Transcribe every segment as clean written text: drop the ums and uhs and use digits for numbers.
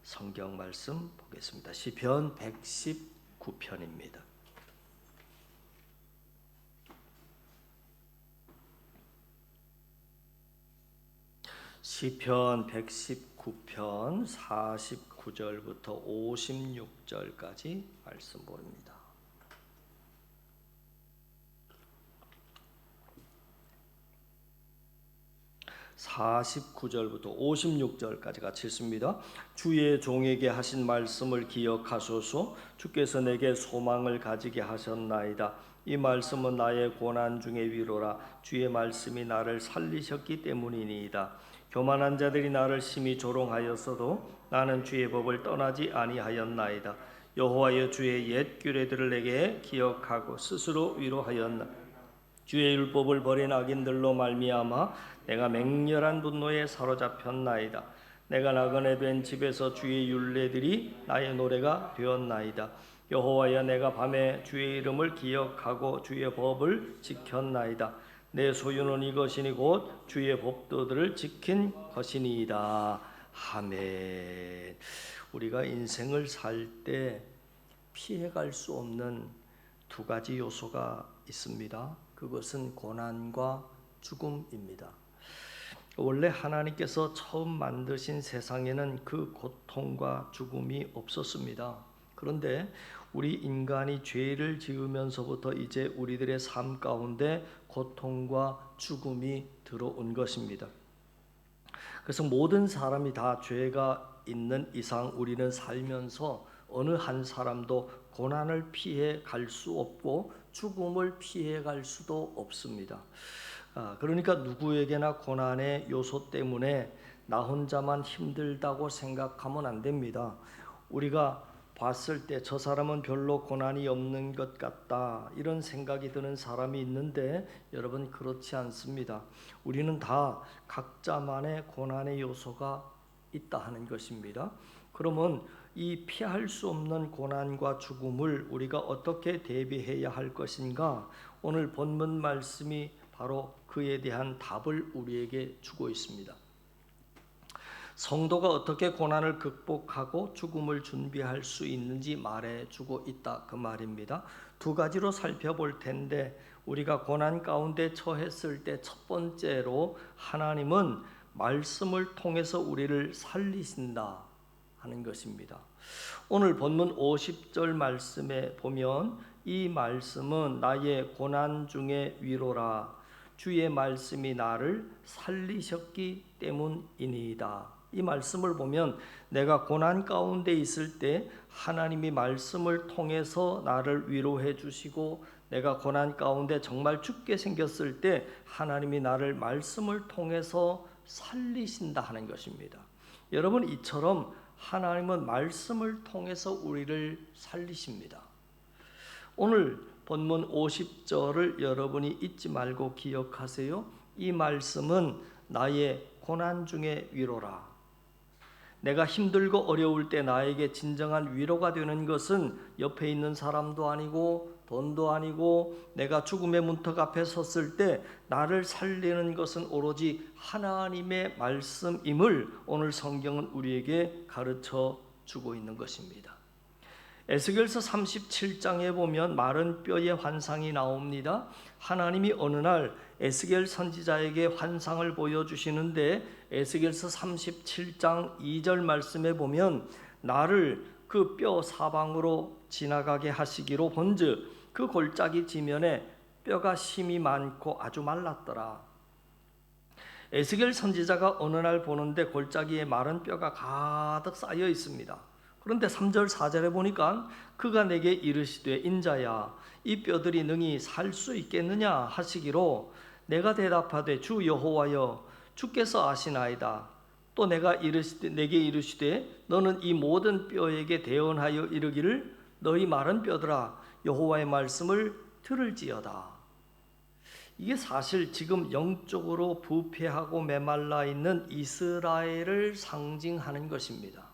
성경 말씀 보겠습니다. 시편 119편입니다. 시편 119편 49절부터 56절까지 말씀 보입니다. 49절부터 56절까지 같이 읽습니다. 주의 종에게 하신 말씀을 기억하소서. 주께서 내게 소망을 가지게 하셨나이다. 이 말씀은 나의 고난 중의 위로라. 주의 말씀이 나를 살리셨기 때문이니이다. 교만한 자들이 나를 심히 조롱하였어도 나는 주의 법을 떠나지 아니하였나이다. 여호와여, 주의 옛 규례들을 내게 기억하고 스스로 위로하였나. 주의 율법을 버린 악인들로 말미암아 내가 맹렬한 분노에 사로잡혔나이다. 내가 나그네 된 집에서 주의 율례들이 나의 노래가 되었나이다. 여호와여, 내가 밤에 주의 이름을 기억하고 주의 법을 지켰나이다. 내 소유는 이것이니 곧 주의 법도들을 지킨 것이니이다. 아멘. 우리가 인생을 살 때 피해갈 수 없는 두 가지 요소가 있습니다. 그것은 고난과 죽음입니다. 원래 하나님께서 처음 만드신 세상에는 그 고통과 죽음이 없었습니다. 그런데 우리 인간이 죄를 지으면서부터 이제 우리들의 삶 가운데 고통과 죽음이 들어온 것입니다. 그래서 모든 사람이 다 죄가 있는 이상 우리는 살면서 어느 한 사람도 고난을 피해 갈 수 없고 죽음을 피해 갈 수도 없습니다. 그러니까 누구에게나 고난의 요소 때문에 나 혼자만 힘들다고 생각하면 안 됩니다. 우리가 봤을 때 저 사람은 별로 고난이 없는 것 같다, 이런 생각이 드는 사람이 있는데 여러분, 그렇지 않습니다. 우리는 다 각자만의 고난의 요소가 있다 하는 것입니다. 그러면 이 피할 수 없는 고난과 죽음을 우리가 어떻게 대비해야 할 것인가? 오늘 본문 말씀이 바로 그에 대한 답을 우리에게 주고 있습니다. 성도가 어떻게 고난을 극복하고 죽음을 준비할 수 있는지 말해주고 있다, 그 말입니다. 두 가지로 살펴볼 텐데 우리가 고난 가운데 처했을 때 첫 번째로 하나님은 말씀을 통해서 우리를 살리신다 하는 것입니다. 오늘 본문 50절 말씀에 보면 이 말씀은 나의 고난 중의 위로라. 주의 말씀이 나를 살리셨기 때문이니이다. 이 말씀을 보면 내가 고난 가운데 있을 때 하나님이 말씀을 통해서 나를 위로해 주시고, 내가 고난 가운데 정말 죽게 생겼을 때 하나님이 나를 말씀을 통해서 살리신다 하는 것입니다. 여러분, 이처럼 하나님은 말씀을 통해서 우리를 살리십니다. 오늘 본문 50절을 여러분이 잊지 말고 기억하세요. 이 말씀은 나의 고난 중의 위로라. 내가 힘들고 어려울 때 나에게 진정한 위로가 되는 것은 옆에 있는 사람도 아니고 돈도 아니고, 내가 죽음의 문턱 앞에 섰을 때 나를 살리는 것은 오로지 하나님의 말씀임을 오늘 성경은 우리에게 가르쳐 주고 있는 것입니다. 에스겔서 37장에 보면 마른 뼈의 환상이 나옵니다. 하나님이 어느 날 에스겔 선지자에게 환상을 보여주시는데 에스겔서 37장 2절 말씀에 보면 나를 그 뼈 사방으로 지나가게 하시기로 본즉 그 골짜기 지면에 뼈가 심이 많고 아주 말랐더라. 에스겔 선지자가 어느 날 보는데 골짜기에 마른 뼈가 가득 쌓여 있습니다. 그런데 3절 4절에 보니까 그가 내게 이르시되 인자야, 이 뼈들이 능히 살 수 있겠느냐 하시기로 내가 대답하되 주 여호와여, 주께서 아시나이다. 또 내가 내게 이르시되 너는 이 모든 뼈에게 대언하여 이르기를 너희 마른 뼈들아, 여호와의 말씀을 들을지어다. 이게 사실 지금 영적으로 부패하고 메말라 있는 이스라엘을 상징하는 것입니다.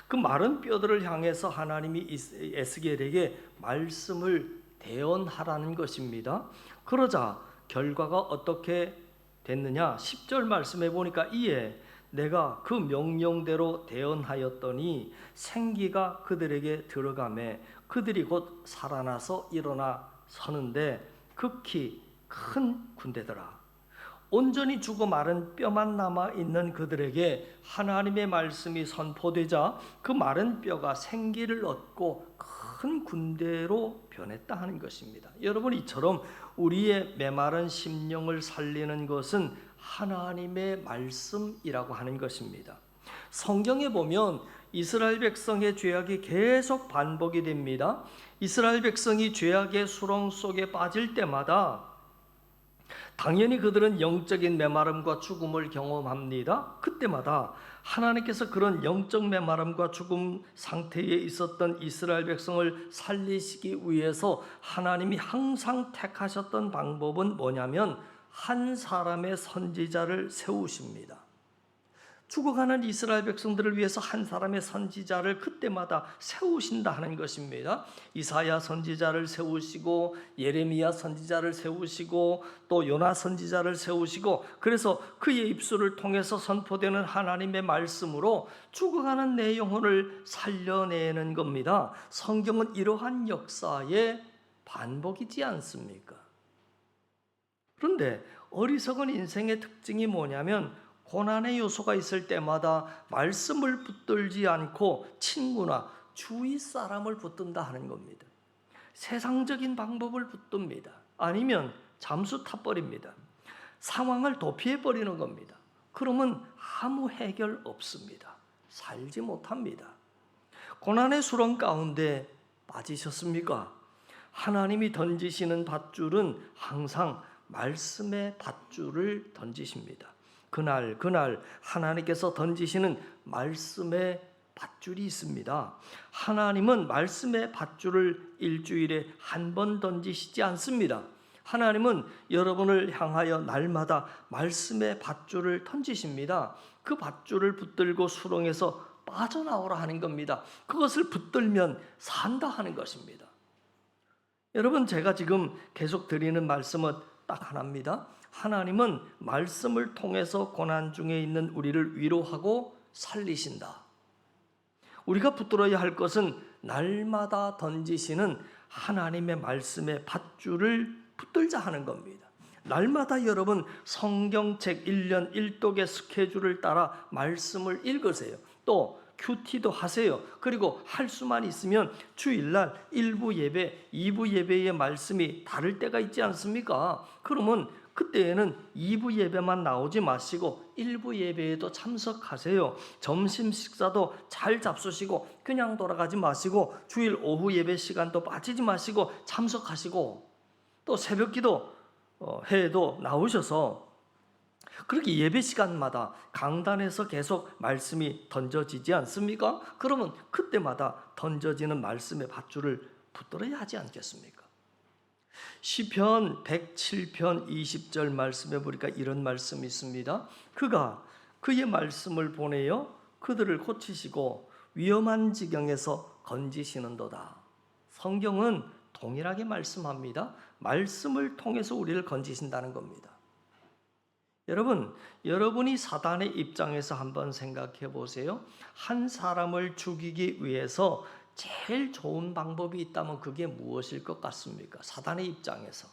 그 마른 뼈들을 향해서 하나님이 에스겔에게 말씀을 대언하라는 것입니다. 그러자 결과가 어떻게 됐느냐? 10절 말씀해 보니까 이에 내가 그 명령대로 대언하였더니 생기가 그들에게 들어가매 그들이 곧 살아나서 일어나 서는데 극히 큰 군대더라. 온전히 죽어 마른 뼈만 남아 있는 그들에게 하나님의 말씀이 선포되자 그 마른 뼈가 생기를 얻고 큰 군대로 변했다 하는 것입니다. 여러분, 이처럼 우리의 메마른 심령을 살리는 것은 하나님의 말씀이라고 하는 것입니다. 성경에 보면 이스라엘 백성의 죄악이 계속 반복이 됩니다. 이스라엘 백성이 죄악의 수렁 속에 빠질 때마다 당연히 그들은 영적인 메마름과 죽음을 경험합니다. 그때마다 하나님께서 그런 영적 메마름과 죽음 상태에 있었던 이스라엘 백성을 살리시기 위해서 하나님이 항상 택하셨던 방법은 뭐냐면 한 사람의 선지자를 세우십니다. 죽어가는 이스라엘 백성들을 위해서 한 사람의 선지자를 그때마다 세우신다 하는 것입니다. 이사야 선지자를 세우시고 예레미야 선지자를 세우시고 또 요나 선지자를 세우시고, 그래서 그의 입술을 통해서 선포되는 하나님의 말씀으로 죽어가는 내 영혼을 살려내는 겁니다. 성경은 이러한 역사의 반복이지 않습니까? 그런데 어리석은 인생의 특징이 뭐냐면 고난의 요소가 있을 때마다 말씀을 붙들지 않고 친구나 주위 사람을 붙든다 하는 겁니다. 세상적인 방법을 붙듭니다. 아니면 잠수 타버립니다. 상황을 도피해버리는 겁니다. 그러면 아무 해결 없습니다. 살지 못합니다. 고난의 수렁 가운데 빠지셨습니까? 하나님이 던지시는 밧줄은 항상 말씀의 밧줄을 던지십니다. 그날 하나님께서 던지시는 말씀의 밧줄이 있습니다. 하나님은 말씀의 밧줄을 일주일에 한 번 던지시지 않습니다. 하나님은 여러분을 향하여 날마다 말씀의 밧줄을 던지십니다. 그 밧줄을 붙들고 수렁에서 빠져나오라 하는 겁니다. 그것을 붙들면 산다 하는 것입니다. 여러분, 제가 지금 계속 드리는 말씀은 딱 하나입니다. 하나님은 말씀을 통해서 고난 중에 있는 우리를 위로하고 살리신다. 우리가 붙들어야 할 것은 날마다 던지시는 하나님의 말씀의 밧줄을 붙들자 하는 겁니다. 날마다 여러분 성경책 1년 1독의 스케줄을 따라 말씀을 읽으세요. 또 큐티도 하세요. 그리고 할 수만 있으면 주일날 1부 예배, 2부 예배의 말씀이 다를 때가 있지 않습니까? 그러면 그때에는 2부 예배만 나오지 마시고 1부 예배에도 참석하세요. 점심 식사도 잘 잡수시고 그냥 돌아가지 마시고 주일 오후 예배 시간도 빠지지 마시고 참석하시고, 또 새벽기도 해도 나오셔서 그렇게 예배 시간마다 강단에서 계속 말씀이 던져지지 않습니까? 그러면 그때마다 던져지는 말씀의 밧줄을 붙들어야 하지 않겠습니까? 시편 107편 20절 말씀에 보니까 이런 말씀이 있습니다. 그가 그의 말씀을 보내어 그들을 고치시고 위험한 지경에서 건지시는도다. 성경은 동일하게 말씀합니다. 말씀을 통해서 우리를 건지신다는 겁니다. 여러분, 여러분이 사단의 입장에서 한번 생각해 보세요. 한 사람을 죽이기 위해서 제일 좋은 방법이 있다면 그게 무엇일 것 같습니까? 사단의 입장에서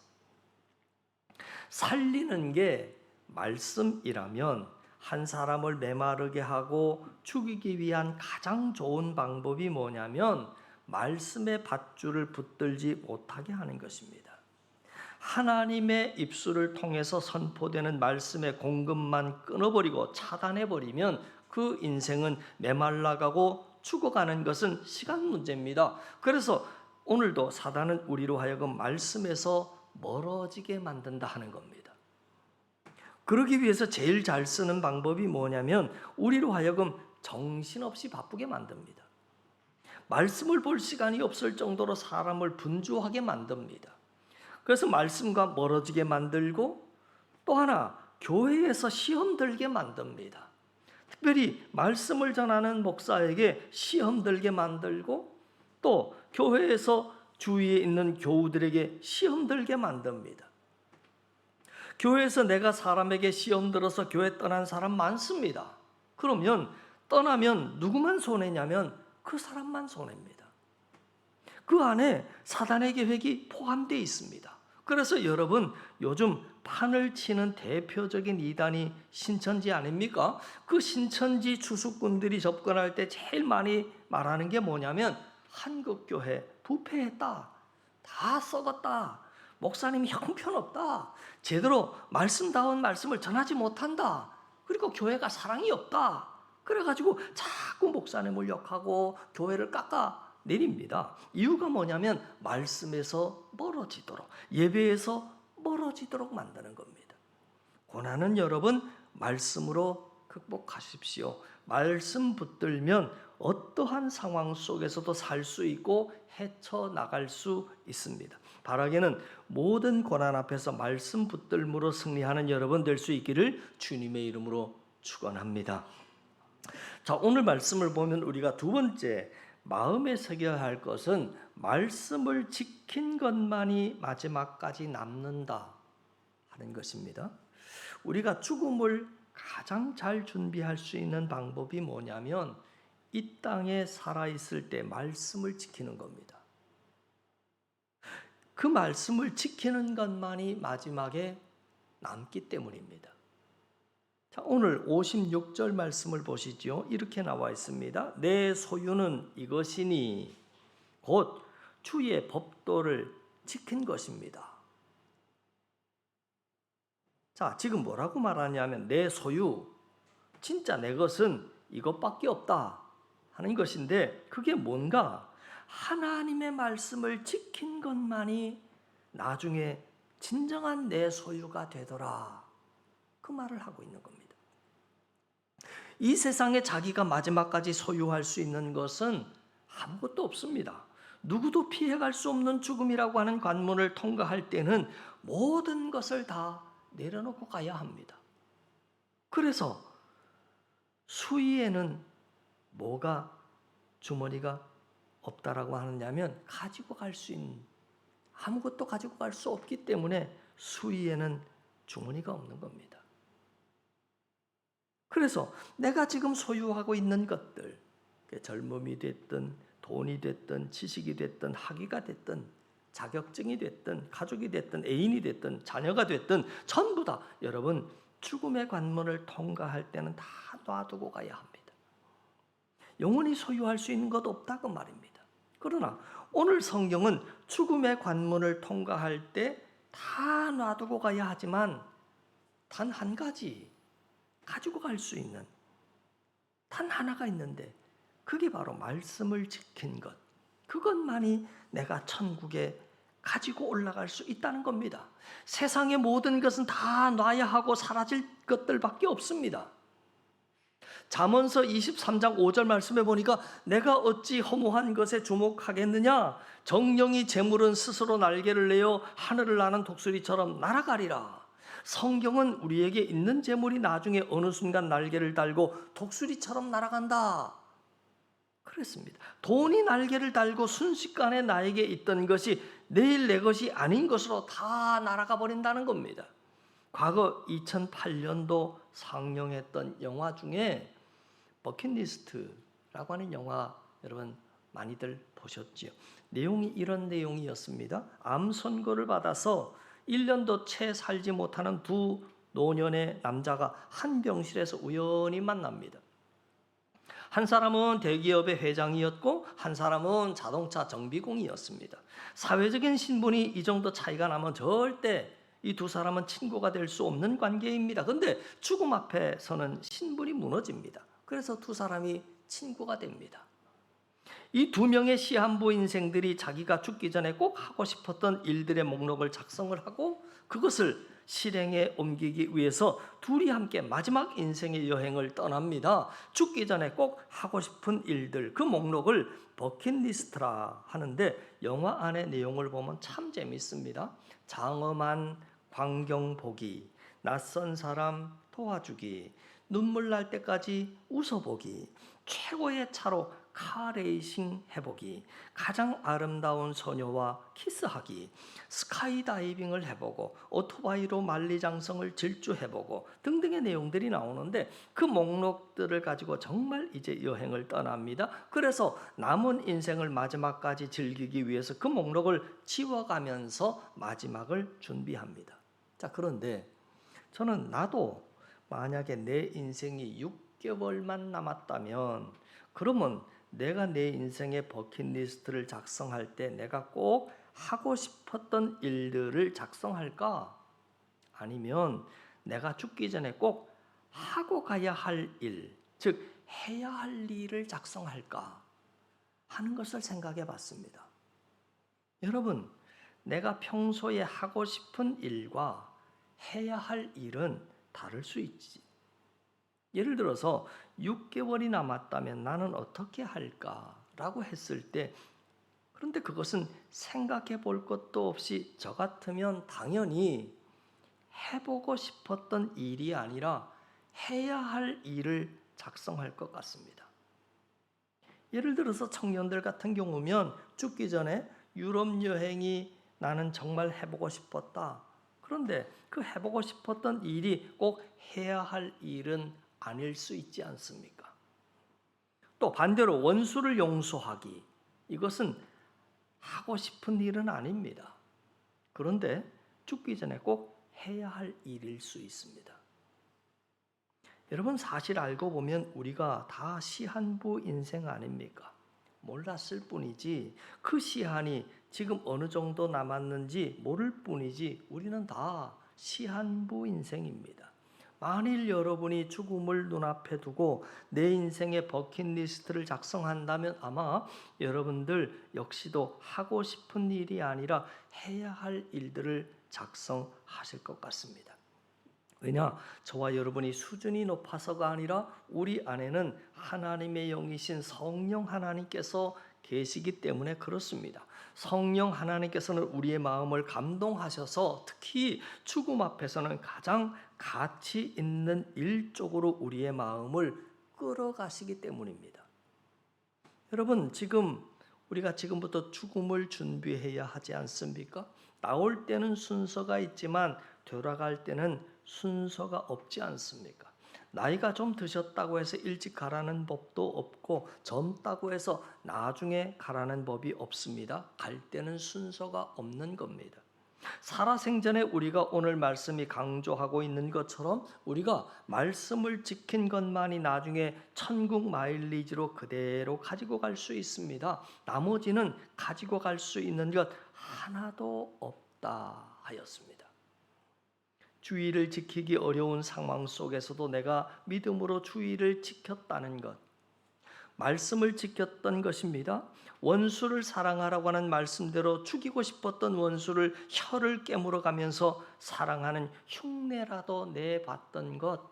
살리는 게 말씀이라면 한 사람을 메마르게 하고 죽이기 위한 가장 좋은 방법이 뭐냐면 말씀의 밧줄을 붙들지 못하게 하는 것입니다. 하나님의 입술을 통해서 선포되는 말씀의 공급만 끊어버리고 차단해버리면 그 인생은 메말라가고 죽어가는 것은 시간 문제입니다. 그래서 오늘도 사단은 우리로 하여금 말씀에서 멀어지게 만든다 하는 겁니다. 그러기 위해서 제일 잘 쓰는 방법이 뭐냐면 우리로 하여금 정신없이 바쁘게 만듭니다. 말씀을 볼 시간이 없을 정도로 사람을 분주하게 만듭니다. 그래서 말씀과 멀어지게 만들고, 또 하나 교회에서 시험 들게 만듭니다. 특별히 말씀을 전하는 목사에게 시험 들게 만들고, 또 교회에서 주위에 있는 교우들에게 시험 들게 만듭니다. 교회에서 내가 사람에게 시험 들어서 교회 떠난 사람 많습니다. 그러면 떠나면 누구만 손해냐면 그 사람만 손해입니다. 그 안에 사단의 계획이 포함되어 있습니다. 그래서 여러분, 요즘 판을 치는 대표적인 이단이 신천지 아닙니까? 그 신천지 주수꾼들이 접근할 때 제일 많이 말하는 게 뭐냐면 한국교회 부패했다, 다 썩었다, 목사님이 형편없다, 제대로 말씀다운 말씀을 전하지 못한다, 그리고 교회가 사랑이 없다, 그래가지고 자꾸 목사님을 욕하고 교회를 깎아 내립니다. 이유가 뭐냐면 말씀에서 멀어지도록, 예배에서 멀어지도록 만드는 겁니다. 고난은 여러분 말씀으로 극복하십시오. 말씀 붙들면 어떠한 상황 속에서도 살 수 있고 헤쳐나갈 수 있습니다. 바라기는 모든 고난 앞에서 말씀 붙들므로 승리하는 여러분 될 수 있기를 주님의 이름으로 축원합니다. 자, 오늘 말씀을 보면 우리가 두 번째 마음에 새겨야 할 것은 말씀을 지킨 것만이 마지막까지 남는다 하는 것입니다. 우리가 죽음을 가장 잘 준비할 수 있는 방법이 뭐냐면 이 땅에 살아있을 때 말씀을 지키는 겁니다. 그 말씀을 지키는 것만이 마지막에 남기 때문입니다. 자, 오늘 56절 말씀을 보시죠. 이렇게 나와 있습니다. 내 소유는 이것이니 곧 주의 법도를 지킨 것입니다. 자, 지금 뭐라고 말하냐면 내 소유, 진짜 내 것은 이것밖에 없다 하는 것인데 그게 뭔가 하나님의 말씀을 지킨 것만이 나중에 진정한 내 소유가 되더라. 그 말을 하고 있는 겁니다. 이 세상에 자기가 마지막까지 소유할 수 있는 것은 아무것도 없습니다. 누구도 피해갈 수 없는 죽음이라고 하는 관문을 통과할 때는 모든 것을 다 내려놓고 가야 합니다. 그래서 수위에는 뭐가 주머니가 없다라고 하느냐면 가지고 갈 수 있는 아무것도 가지고 갈 수 없기 때문에 수위에는 주머니가 없는 겁니다. 그래서 내가 지금 소유하고 있는 것들, 젊음이 됐든 돈이 됐든 지식이 됐든 학위가 됐든 자격증이 됐든 가족이 됐든 애인이 됐든 자녀가 됐든 전부 다 여러분 죽음의 관문을 통과할 때는 다 놔두고 가야 합니다. 영원히 소유할 수 있는 것 없다고 말입니다. 그러나 오늘 성경은 죽음의 관문을 통과할 때 다 놔두고 가야 하지만 단 한 가지 가지고 갈 수 있는 단 하나가 있는데 그게 바로 말씀을 지킨 것. 그것만이 내가 천국에 가지고 올라갈 수 있다는 겁니다. 세상의 모든 것은 다 놔야 하고 사라질 것들밖에 없습니다. 잠언서 23장 5절 말씀에 보니까 내가 어찌 허무한 것에 주목하겠느냐? 정령이 재물은 스스로 날개를 내어 하늘을 나는 독수리처럼 날아가리라. 성경은 우리에게 있는 재물이 나중에 어느 순간 날개를 달고 독수리처럼 날아간다 그랬습니다. 돈이 날개를 달고 순식간에 나에게 있던 것이 내일 내 것이 아닌 것으로 다 날아가 버린다는 겁니다. 과거 2008년도 상영했던 영화 중에 버킷리스트라고 하는 영화 여러분 많이들 보셨지요. 내용이 이런 내용이었습니다. 암 선고를 받아서 1년도 채 살지 못하는 두 노년의 남자가 한 병실에서 우연히 만납니다. 한 사람은 대기업의 회장이었고 한 사람은 자동차 정비공이었습니다. 사회적인 신분이 이 정도 차이가 나면 절대 이 두 사람은 친구가 될 수 없는 관계입니다. 그런데 죽음 앞에서는 신분이 무너집니다. 그래서 두 사람이 친구가 됩니다. 이 두 명의 시한부 인생들이 자기가 죽기 전에 꼭 하고 싶었던 일들의 목록을 작성을 하고 그것을 실행에 옮기기 위해서 둘이 함께 마지막 인생의 여행을 떠납니다. 죽기 전에 꼭 하고 싶은 일들, 그 목록을 버킷리스트라 하는데 영화 안의 내용을 보면 참 재밌습니다. 장엄한 광경 보기, 낯선 사람 도와주기, 눈물 날 때까지 웃어보기, 최고의 차로 카레이싱 해보기, 가장 아름다운 소녀와 키스하기, 스카이다이빙을 해보고 오토바이로 만리장성을 질주해보고 등등의 내용들이 나오는데 그 목록들을 가지고 정말 이제 여행을 떠납니다. 그래서 남은 인생을 마지막까지 즐기기 위해서 그 목록을 지워가면서 마지막을 준비합니다. 자, 그런데 저는 나도 만약에 내 인생이 6개월만 남았다면 그러면 내가 내 인생의 버킷리스트를 작성할 때 내가 꼭 하고 싶었던 일들을 작성할까? 아니면 내가 죽기 전에 꼭 하고 가야 할 일, 즉 해야 할 일을 작성할까? 하는 것을 생각해 봤습니다. 여러분, 내가 평소에 하고 싶은 일과 해야 할 일은 다를 수 있지. 예를 들어서 6개월이 남았다면 나는 어떻게 할까라고 했을 때 그런데 그것은 생각해 볼 것도 없이 저 같으면 당연히 해보고 싶었던 일이 아니라 해야 할 일을 작성할 것 같습니다. 예를 들어서 청년들 같은 경우면 죽기 전에 유럽 여행이 나는 정말 해보고 싶었다. 그런데 그 해보고 싶었던 일이 꼭 해야 할 일은 아닐 수 있지 않습니까? 또 반대로 원수를 용서하기. 이것은 하고 싶은 일은 아닙니다. 그런데 죽기 전에 꼭 해야 할 일일 수 있습니다. 여러분, 사실 알고 보면 우리가 다 시한부 인생 아닙니까? 몰랐을 뿐이지 그 시한이 지금 어느 정도 남았는지 모를 뿐이지 우리는 다 시한부 인생입니다. 만일 여러분이 죽음을 눈앞에 두고 내 인생의 버킷리스트를 작성한다면 아마 여러분들 역시도 하고 싶은 일이 아니라 해야 할 일들을 작성하실 것 같습니다. 왜냐? 저와 여러분이 수준이 높아서가 아니라 우리 안에는 하나님의 영이신 성령 하나님께서 계시기 때문에 그렇습니다. 성령 하나님께서는 우리의 마음을 감동하셔서 특히 죽음 앞에서는 가장 가치 있는 일 쪽으로 우리의 마음을 끌어가시기 때문입니다. 여러분, 지금 우리가 지금부터 죽음을 준비해야 하지 않습니까? 나올 때는 순서가 있지만 돌아갈 때는 순서가 없지 않습니까? 나이가 좀 드셨다고 해서 일찍 가라는 법도 없고 젊다고 해서 나중에 가라는 법이 없습니다. 갈 때는 순서가 없는 겁니다. 살아생전에 우리가 오늘 말씀이 강조하고 있는 것처럼 우리가 말씀을 지킨 것만이 나중에 천국 마일리지로 그대로 가지고 갈 수 있습니다. 나머지는 가지고 갈 수 있는 것 하나도 없다 하였습니다. 주의를 지키기 어려운 상황 속에서도 내가 믿음으로 주의를 지켰다는 것, 말씀을 지켰던 것입니다. 원수를 사랑하라고 하는 말씀대로 죽이고 싶었던 원수를 혀를 깨물어 가면서 사랑하는 흉내라도 내봤던 것,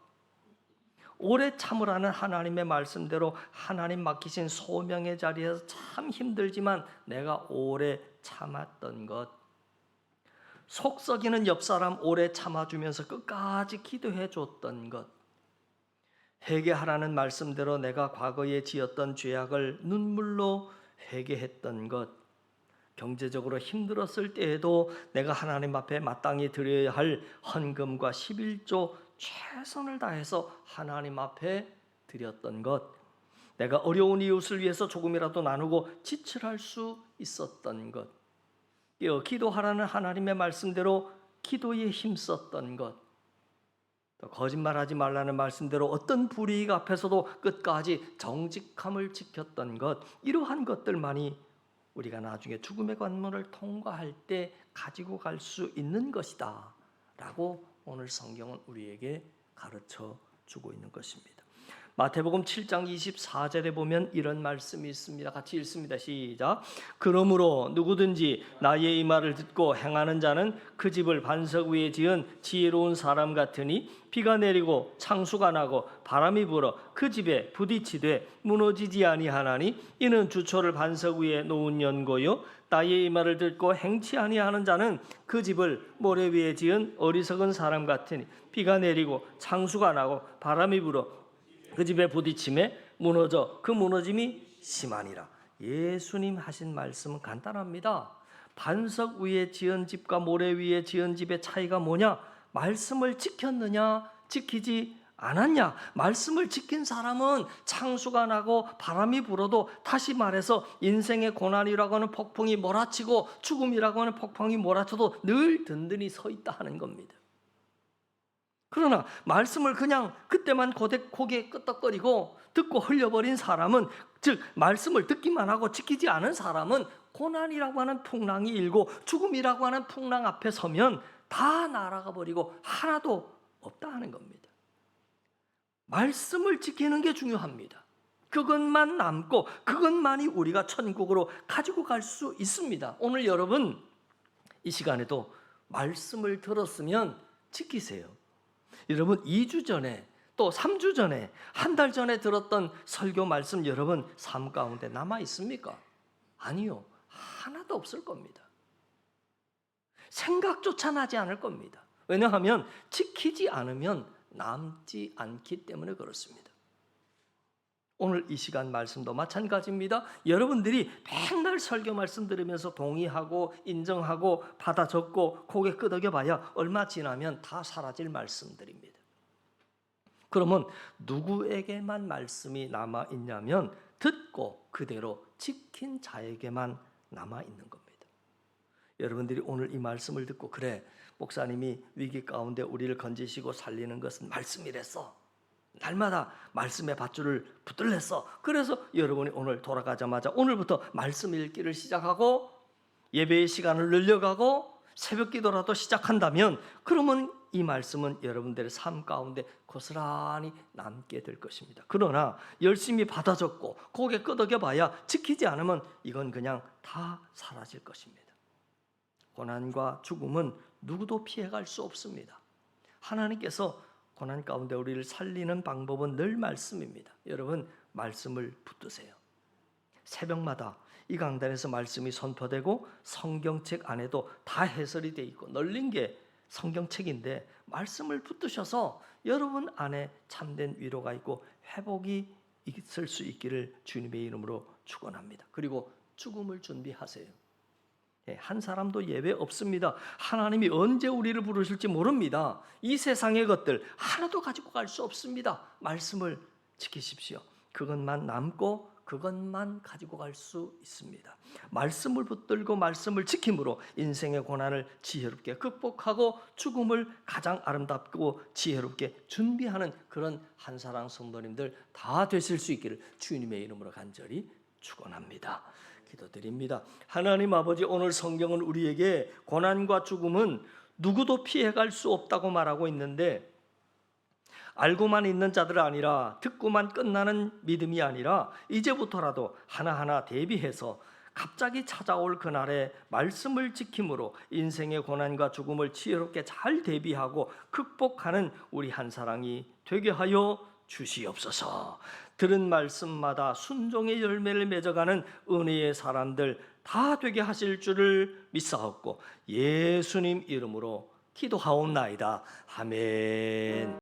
오래 참으라는 하나님의 말씀대로 하나님 맡기신 소명의 자리에서 참 힘들지만 내가 오래 참았던 것, 속 썩이는 옆 사람 오래 참아주면서 끝까지 기도해 줬던 것, 회개하라는 말씀대로 내가 과거에 지었던 죄악을 눈물로 회개했던 것, 경제적으로 힘들었을 때에도 내가 하나님 앞에 마땅히 드려야 할 헌금과 11조 최선을 다해서 하나님 앞에 드렸던 것, 내가 어려운 이웃을 위해서 조금이라도 나누고 지출할 수 있었던 것, 기도하라는 하나님의 말씀대로 기도에 힘썼던 것, 또 거짓말하지 말라는 말씀대로 어떤 불이익 앞에서도 끝까지 정직함을 지켰던 것, 이러한 것들만이 우리가 나중에 죽음의 관문을 통과할 때 가지고 갈 수 있는 것이다 라고 오늘 성경은 우리에게 가르쳐 주고 있는 것입니다. 마태복음 7장 24절에 보면 이런 말씀이 있습니다. 같이 읽습니다. 시작. 그러므로 누구든지 나의 이 말을 듣고 행하는 자는 그 집을 반석 위에 지은 지혜로운 사람 같으니 비가 내리고 창수가 나고 바람이 불어 그 집에 부딪히되 무너지지 아니하나니 이는 주초를 반석 위에 놓은 연고요 나의 이 말을 듣고 행치 아니하는 자는 그 집을 모래 위에 지은 어리석은 사람 같으니 비가 내리고 창수가 나고 바람이 불어 그 집에 부딪힘에 무너져 그 무너짐이 심하니라. 예수님 하신 말씀은 간단합니다. 반석 위에 지은 집과 모래 위에 지은 집의 차이가 뭐냐? 말씀을 지켰느냐 지키지 않았냐? 말씀을 지킨 사람은 창수가 나고 바람이 불어도, 다시 말해서 인생의 고난이라고 하는 폭풍이 몰아치고 죽음이라고 하는 폭풍이 몰아쳐도 늘 든든히 서 있다 하는 겁니다. 그러나 말씀을 그냥 그때만 고개 끄덕거리고 듣고 흘려버린 사람은, 즉 말씀을 듣기만 하고 지키지 않은 사람은 고난이라고 하는 풍랑이 일고 죽음이라고 하는 풍랑 앞에 서면 다 날아가 버리고 하나도 없다 하는 겁니다. 말씀을 지키는 게 중요합니다. 그것만 남고 그것만이 우리가 천국으로 가지고 갈 수 있습니다. 오늘 여러분 이 시간에도 말씀을 들었으면 지키세요. 여러분 2주 전에 또 3주 전에 한 달 전에 들었던 설교 말씀 여러분 삶 가운데 남아 있습니까? 아니요. 하나도 없을 겁니다. 생각조차 나지 않을 겁니다. 왜냐하면 지키지 않으면 남지 않기 때문에 그렇습니다. 오늘 이 시간 말씀도 마찬가지입니다. 여러분들이 맨날 설교 말씀 들으면서 동의하고 인정하고 받아 적고 고개 끄덕여 봐야 얼마 지나면 다 사라질 말씀들입니다. 그러면 누구에게만 말씀이 남아 있냐면 듣고 그대로 지킨 자에게만 남아 있는 겁니다. 여러분들이 오늘 이 말씀을 듣고, 그래, 목사님이 위기 가운데 우리를 건지시고 살리는 것은 말씀이랬어, 날마다 말씀의 밧줄을 붙들랬어, 그래서 여러분이 오늘 돌아가자마자 오늘부터 말씀 읽기를 시작하고 예배의 시간을 늘려가고 새벽 기도라도 시작한다면, 그러면 이 말씀은 여러분들의 삶 가운데 고스란히 남게 될 것입니다. 그러나 열심히 받아 적고 고개 끄덕여 봐야 지키지 않으면 이건 그냥 다 사라질 것입니다. 고난과 죽음은 누구도 피해갈 수 없습니다. 하나님께서 고난 가운데 우리를 살리는 방법은 늘 말씀입니다. 여러분 말씀을 붙드세요. 새벽마다 이 강단에서 말씀이 선포되고 성경책 안에도 다 해설이 돼 있고 널린 게 성경책인데, 말씀을 붙드셔서 여러분 안에 참된 위로가 있고 회복이 있을 수 있기를 주님의 이름으로 축원합니다. 그리고 죽음을 준비하세요. 한 사람도 예외 없습니다. 하나님이 언제 우리를 부르실지 모릅니다. 이 세상의 것들 하나도 가지고 갈 수 없습니다. 말씀을 지키십시오. 그것만 남고 그것만 가지고 갈 수 있습니다. 말씀을 붙들고 말씀을 지킴으로 인생의 고난을 지혜롭게 극복하고 죽음을 가장 아름답고 지혜롭게 준비하는 그런 한사랑 성도님들 다 되실 수 있기를 주님의 이름으로 간절히 축원합니다. 기도드립니다. 하나님 아버지, 오늘 성경은 우리에게 고난과 죽음은 누구도 피해갈 수 없다고 말하고 있는데, 알고만 있는 자들 아니라 듣고만 끝나는 믿음이 아니라 이제부터라도 하나하나 대비해서 갑자기 찾아올 그날의 말씀을 지킴으로 인생의 고난과 죽음을 지혜롭게 잘 대비하고 극복하는 우리 한사랑이 되게 하여 주시옵소서. 들은 말씀마다 순종의 열매를 맺어가는 은혜의 사람들 다 되게 하실 줄을 믿사옵고 예수님 이름으로 기도하옵나이다. 아멘.